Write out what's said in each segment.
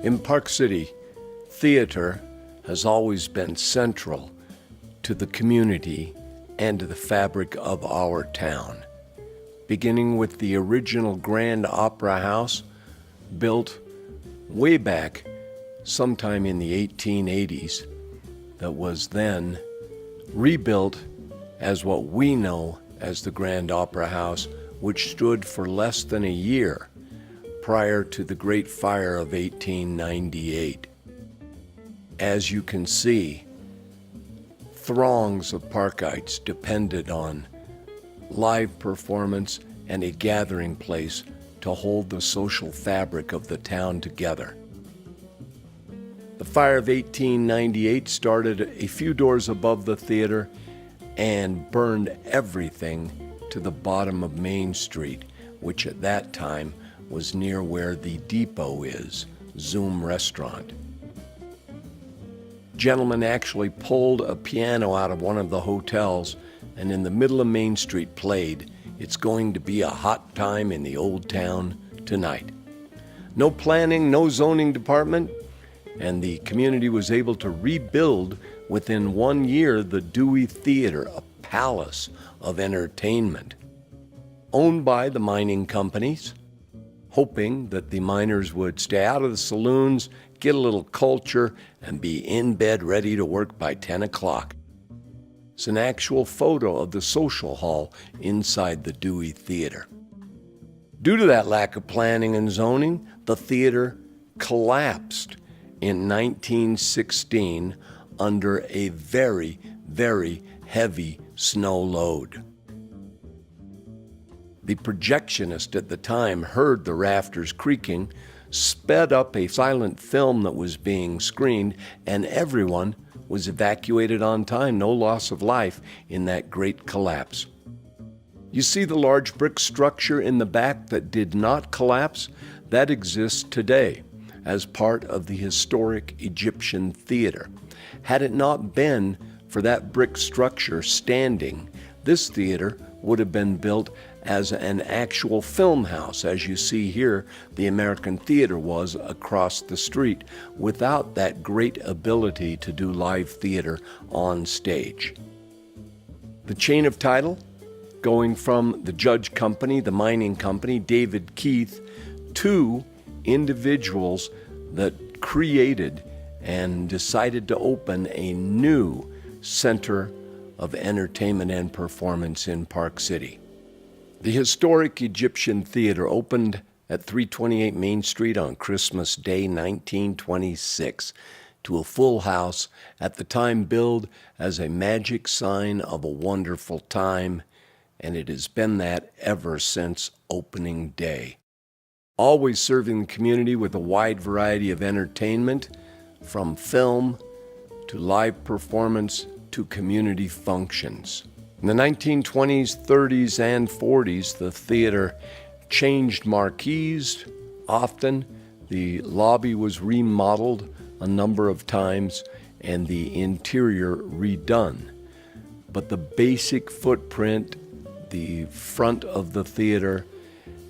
In Park City, theater has always been central to the community and to the fabric of our town. Beginning with the original Grand Opera House, built way back sometime in the 1880s, that was then rebuilt as what we know as the Grand Opera House, which stood for less than a year prior to the Great Fire of 1898. As you can see, throngs of Parkites depended on live performance and a gathering place to hold the social fabric of the town together. The fire of 1898 started a few doors above the theater and burned everything to the bottom of Main Street, which at that time was near where the depot is, Zoom Restaurant. Gentleman actually pulled a piano out of one of the hotels and in the middle of Main Street played "It's Going to Be a Hot Time in the Old Town Tonight." No planning, no zoning department, and the community was able to rebuild within 1 year the Dewey Theater, a palace of entertainment, owned by the mining companies, hoping that the miners would stay out of the saloons, get a little culture, and be in bed ready to work by 10 o'clock. It's an actual photo of the social hall inside the Dewey Theater. Due to that lack of planning and zoning, the theater collapsed in 1916 under a very, very heavy snow load. The projectionist at the time heard the rafters creaking, sped up a silent film that was being screened, and everyone was evacuated on time, no loss of life in that great collapse. You see the large brick structure in the back that did not collapse? That exists today as part of the historic Egyptian theater. Had it not been for that brick structure standing, this theater would have been built as an actual film house, as you see here the American Theater was across the street, without that great ability to do live theater on stage. The chain of title, going from the Judge Company, the mining company, David Keith, to individuals that created and decided to open a new center of entertainment and performance in Park City. The historic Egyptian Theater opened at 328 Main Street on Christmas Day, 1926, to a full house, at the time billed as a magic sign of a wonderful time, and it has been that ever since opening day. Always serving the community with a wide variety of entertainment, from film to live performance to community functions. In the 1920s, 30s, and 40s, the theater changed marquees often. The lobby was remodeled a number of times and the interior redone. But the basic footprint, the front of the theater,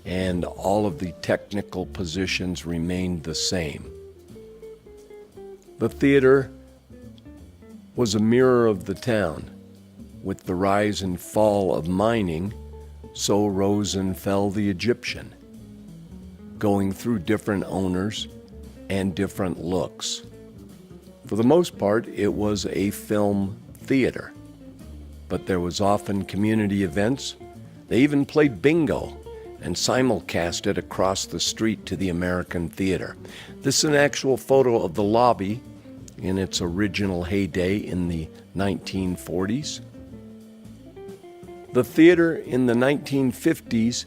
and all of the technical positions remained the same. The theater was a mirror of the town. With the rise and fall of mining, so rose and fell the Egyptian, going through different owners and different looks. For the most part, it was a film theater, but there was often community events. They even played bingo and simulcast it across the street to the American Theater. This is an actual photo of the lobby in its original heyday in the 1940s. The theater in the 1950s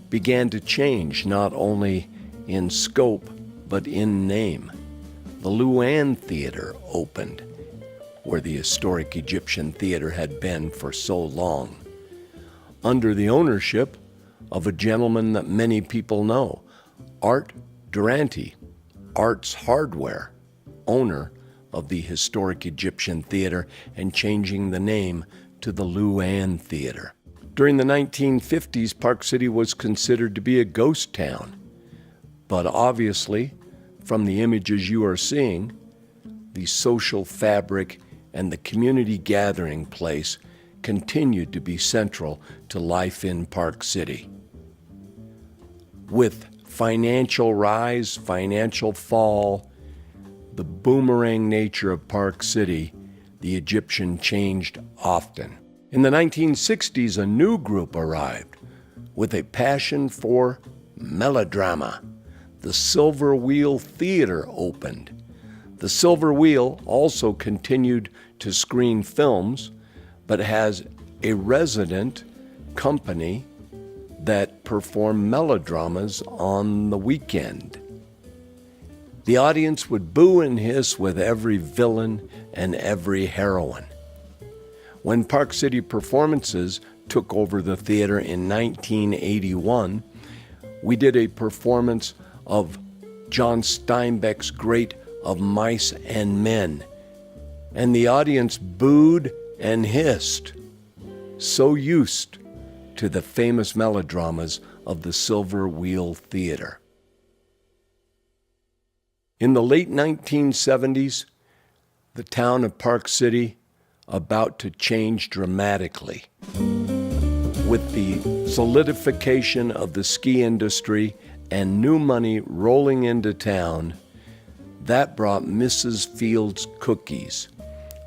began to change, not only in scope, but in name. The Luan Theater opened, where the historic Egyptian theater had been for so long, under the ownership of a gentleman that many people know, Art Durante, Art's Hardware, owner of the historic Egyptian theater, and changing the name to the Luan Theater. During the 1950s, Park City was considered to be a ghost town, but obviously from the images you are seeing, the social fabric and the community gathering place continued to be central to life in Park City. With financial rise, financial fall, the boomerang nature of Park City, the Egyptian changed often. In the 1960s, a new group arrived with a passion for melodrama. The Silver Wheel Theater opened. The Silver Wheel also continued to screen films, but has a resident company that performed melodramas on the weekend. The audience would boo and hiss with every villain and every heroine. When Park City Performances took over the theater in 1981, we did a performance of John Steinbeck's Great of Mice and Men, and the audience booed and hissed, so used to the famous melodramas of the Silver Wheel Theater. In the late 1970s, the town of Park City about to change dramatically. With the solidification of the ski industry and new money rolling into town, that brought Mrs. Fields Cookies,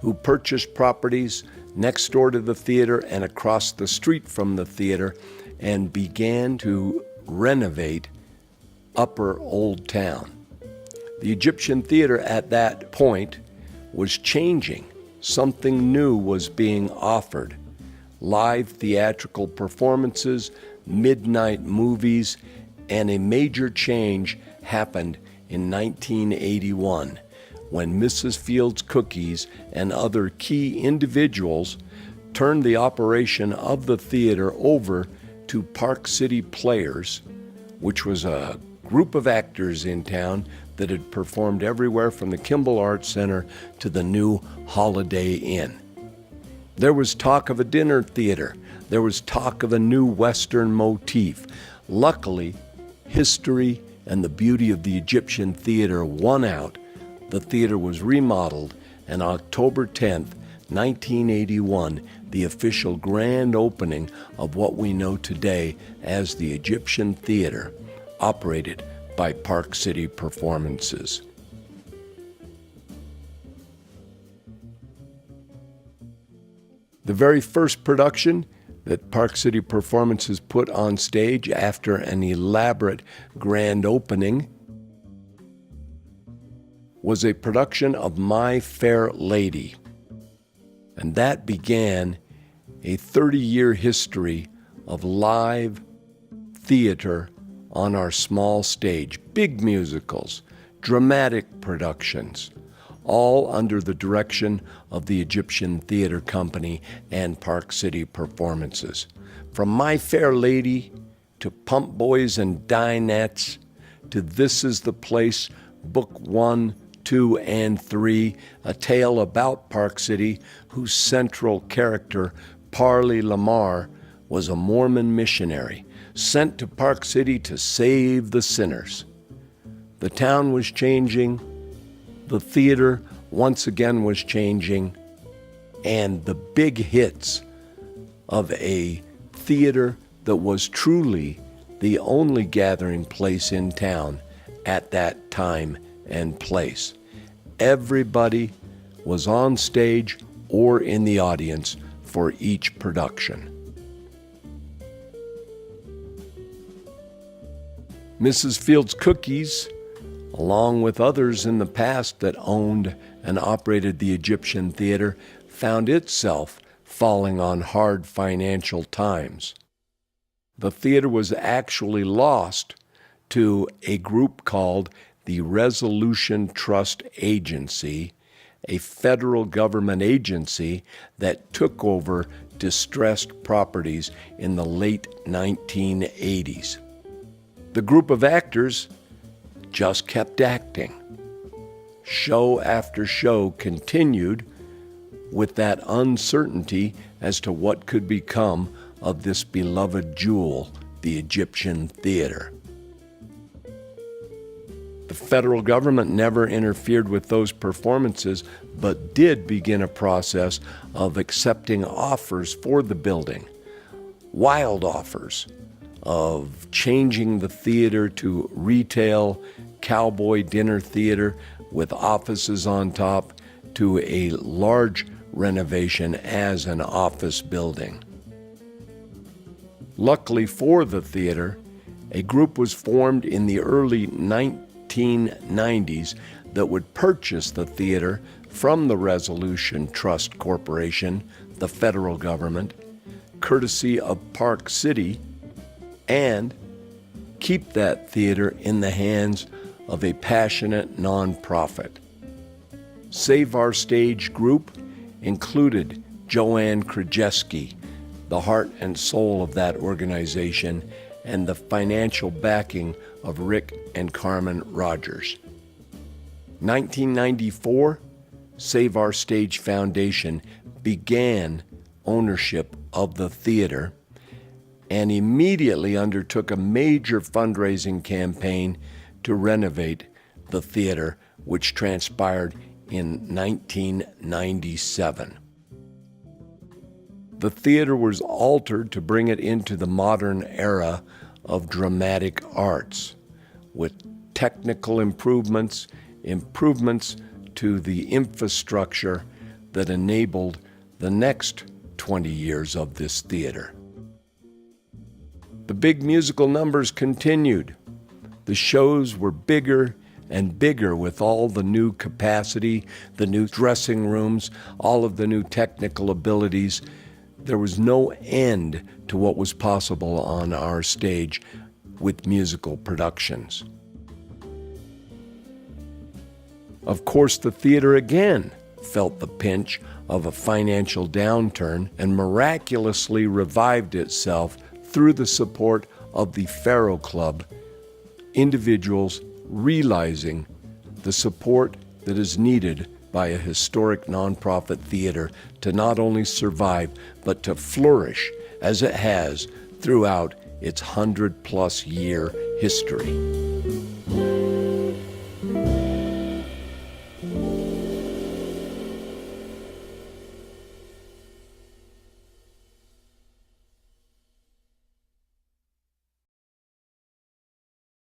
who purchased properties next door to the theater and across the street from the theater and began to renovate Upper Old Town. The Egyptian theater at that point was changing. Something new was being offered. Live theatrical performances, midnight movies, and a major change happened in 1981 when Mrs. Fields Cookies and other key individuals turned the operation of the theater over to Park City Players, which was a group of actors in town that had performed everywhere from the Kimball Arts Center to the new Holiday Inn. There was talk of a dinner theater. There was talk of a new Western motif. Luckily, history and the beauty of the Egyptian theater won out. The theater was remodeled, and October 10th, 1981, the official grand opening of what we know today as the Egyptian Theater, operated by Park City Performances. The very first production that Park City Performances put on stage after an elaborate grand opening was a production of My Fair Lady, and that began a 30-year history of live theater on our small stage, big musicals, dramatic productions, all under the direction of the Egyptian Theater Company and Park City Performances. From My Fair Lady to Pump Boys and Dinettes to This Is the Place, Book 1, 2, and 3, a tale about Park City whose central character, Parley Lamar, was a Mormon missionary sent to Park City to save the sinners. The town was changing, the theater once again was changing, and the big hits of a theater that was truly the only gathering place in town at that time and place. Everybody was on stage or in the audience for each production. Mrs. Fields Cookies, along with others in the past that owned and operated the Egyptian Theater, found itself falling on hard financial times. The theater was actually lost to a group called the Resolution Trust Agency, a federal government agency that took over distressed properties in the late 1980s. The group of actors just kept acting. Show after show continued with that uncertainty as to what could become of this beloved jewel, the Egyptian Theater. The The federal government never interfered with those performances, but did begin a process of accepting offers for the building, wild offers of changing the theater to retail, cowboy dinner theater with offices on top, to a large renovation as an office building. Luckily for the theater, a group was formed in the early 1990s that would purchase the theater from the Resolution Trust Corporation, the federal government, courtesy of Park City, and keep that theater in the hands of a passionate nonprofit. Save Our Stage group included Joanne Krajewski, the heart and soul of that organization, and the financial backing of Rick and Carmen Rogers. 1994, Save Our Stage Foundation began ownership of the theater and immediately undertook a major fundraising campaign to renovate the theater, which transpired in 1997. The theater was altered to bring it into the modern era of dramatic arts, with technical improvements to the infrastructure that enabled the next 20 years of this theater. The big musical numbers continued. The shows were bigger and bigger with all the new capacity, the new dressing rooms, all of the new technical abilities. There was no end to what was possible on our stage with musical productions. Of course, the theater again felt the pinch of a financial downturn and miraculously revived itself through the support of the Faro Club, individuals realizing the support that is needed by a historic nonprofit theater to not only survive, but to flourish as it has throughout its 100-plus year history.